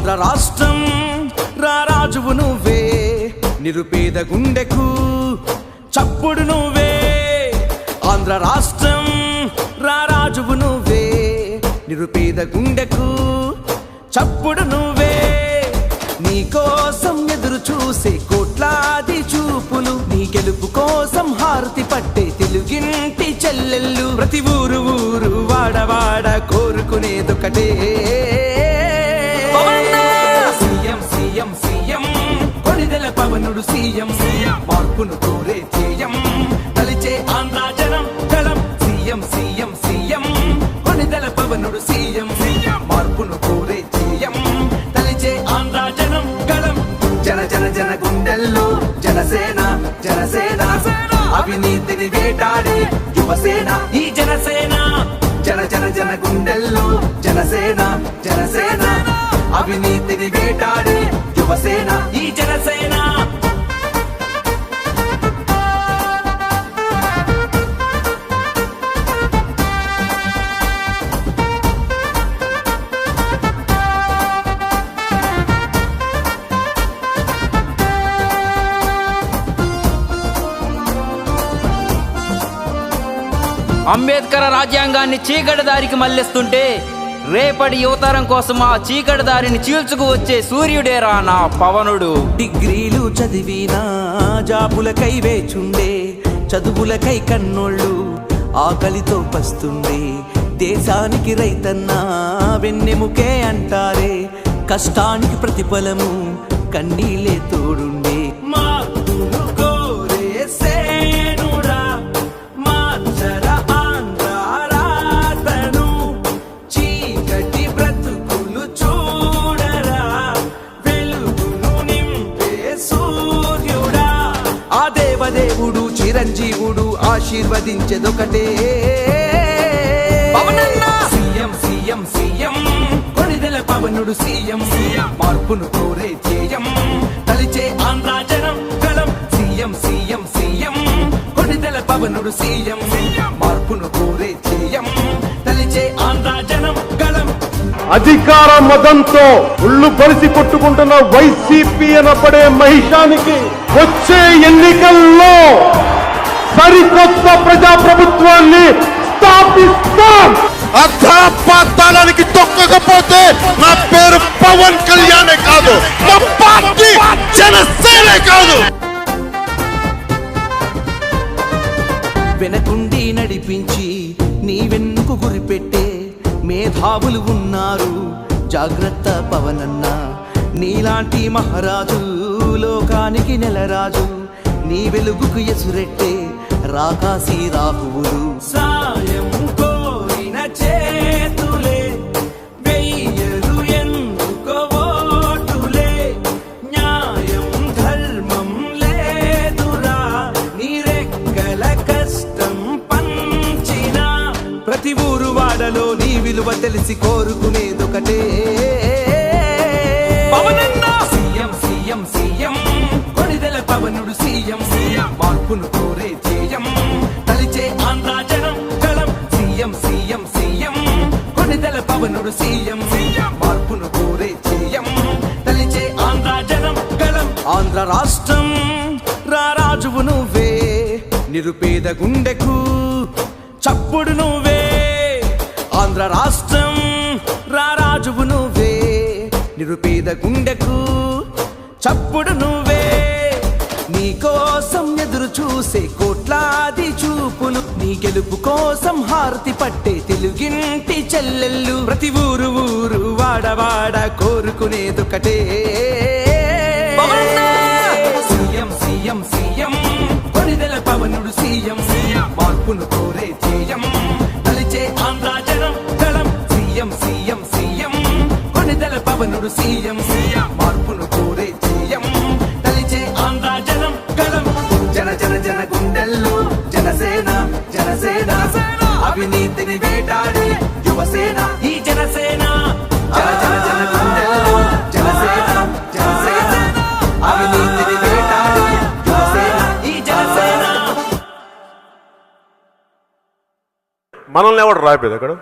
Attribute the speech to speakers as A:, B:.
A: ఆంధ్ర రాష్ట్రం రారాజువు నువ్వే, నిరుపేద గుండెకు చప్పుడు నువ్వే. ఆంధ్ర రాష్ట్రం రారాజువు నువ్వే, నిరుపేద గుండెకు చప్పుడు నువ్వే. నీకోసం ఎదురు చూసే కోట్లాది చూపులు, నీ గెలుపు కోసం హారతి పట్టే తెలుగింటి చెల్లెళ్ళు. ప్రతి ఊరు ఊరు వాడవాడ కోరుకునేదొకటే, సీఎం సీఎం సీఎం కొణిదెల పవనుడు సీఎం. మార్పును కోరే ధ్యేయం తలిచే ఆంధ్ర జనం గళం. సీఎం సీఎం సీఎం కొణిదెల పవనుడు సీఎం. మార్పును కోరే ధ్యేయం తలిచే ఆంధ్ర జనం గళం. జన జన జన గుండెల్లో జనసేన జనసేన, అవినీతిని వేటాడే యువసేన ఈ జనసేన. జన జన జన గుండెల్లో జనసేన జనసేన, అవినీతిని వేటాడే యువసేన ఈ జనసేన.
B: అంబేద్కర్ రాజ్యాంగాన్ని చీకటి దారికి మళ్లిస్తుంటే రేపటి యువతరం కోసం ఆ చీకటి దారిని చీల్చుకు వచ్చే సూర్యుడేరా నా పవనుడు.
A: డిగ్రీలు చదివినా జాబులకై వేచుండే, చదువులకై కన్నోళ్ళు ఆకలితో పస్తుండే. దేశానికి రైతన్నా వెన్నెముకే అంటారే, కష్టానికి ప్రతిఫలము కన్నీళ్ళే తోడుండే. దేవుడు చిరంజీవుడు ఆశీర్వదించేదొకటే, సీఎం సీఎం సీఎం కొణిదెల పవనుడు సీఎం. మార్పును కోరే ధ్యేయం తలిచే ఆంధ్ర జనం గళం. సీఎం సీఎం సీఎం కొణిదెల పవనుడు సీఎం. మార్పును కోరే ధ్యేయం తలిచే ఆంధ్ర జనం గళం.
C: అధికార మదంతో ఉళ్ళు బలిసి కొట్టుకుంటున్న వైసీపీ అనబడే మహిషానికి వచ్చే ఎన్నికల్లో సరికొత్త ప్రజాప్రభుత్వాన్ని స్థాపిస్తాం.
D: అర్ధపాతాళానికి తొక్కకపోతే నా పేరు పవన్ కళ్యాణే కాదు, నా పార్టీ జనసేనే కాదు.
A: వెనకుండి నడిపించి నీ వెన్నుకు గురిపెట్టే మేధావులు ఉన్నారు, జాగ్రత్త పవనన్న. నీలాంటి మహారాజు లోకానికి నెలరాజు, నీ వెలుగుకు ఎసురెట్టే రాకాసి రాహువులు. సాయం కోరిన చేతులే వెయ్యరు ఎందుకో ఓటులే, న్యాయం ధర్మం లేదురా నీ రెక్కల కష్టం పంచిన. ప్రతి ఊరు వాడలో నీ విలువ తెలిసి కోరుకునేదొకటే, సీఎం సీఎం సీఎం కొణిదెల పవనుడు సీఎం. మార్పును కోరే ధ్యేయం తలిచే ఆంధ్ర జనం గళం. సీఎం సీఎం సీఎం కొణిదెల పవనుడు సీఎం. మార్పును కోరే ధ్యేయం తలిచే ఆంధ్ర జనం గళం. ఆంధ్ర రాష్ట్రం రారాజువు నువ్వే, నిరుపేద గుండెకు చప్పుడు నువ్వే. ఆంధ్ర రాష్ట్రం రారాజువు నువ్వే, నిరుపేద గుండెకు చప్పుడు నువ్వే. నీకోసం ఎదురు చూసే కోట్లాది చూపులు, నీ గెలుపు కోసం హారతి పట్టే తెలుగింటి చెల్లెళ్ళు. ప్రతి ఊరు ఊరు వాడవాడ కోరుకునేదొకటే, సీఎం సీఎం సీఎం కొణిదెల పవనుడు సీఎం. మార్పును కోరే ధ్యేయం తలిచే ఆంధ్ర జనం గళం. సీఎం సీఎం సీఎం కొణిదెల పవనుడు సీఎం. మార్పును కోరే ధ్యేయం తలిచే ఆంధ్ర జనం గళం. జన జన జన గుండెల్లో జనసేన జనసేన, అవినీతిని వేటాడే యువసేన ఈ జనసేన. జన జన జన గుండెల్లో జనసేన జనసేన, అవినీతిని వేటాడే యువసేన ఈ జనసేన.
C: మనల్ని ఎవడు రాయిపోయేది అక్కడ.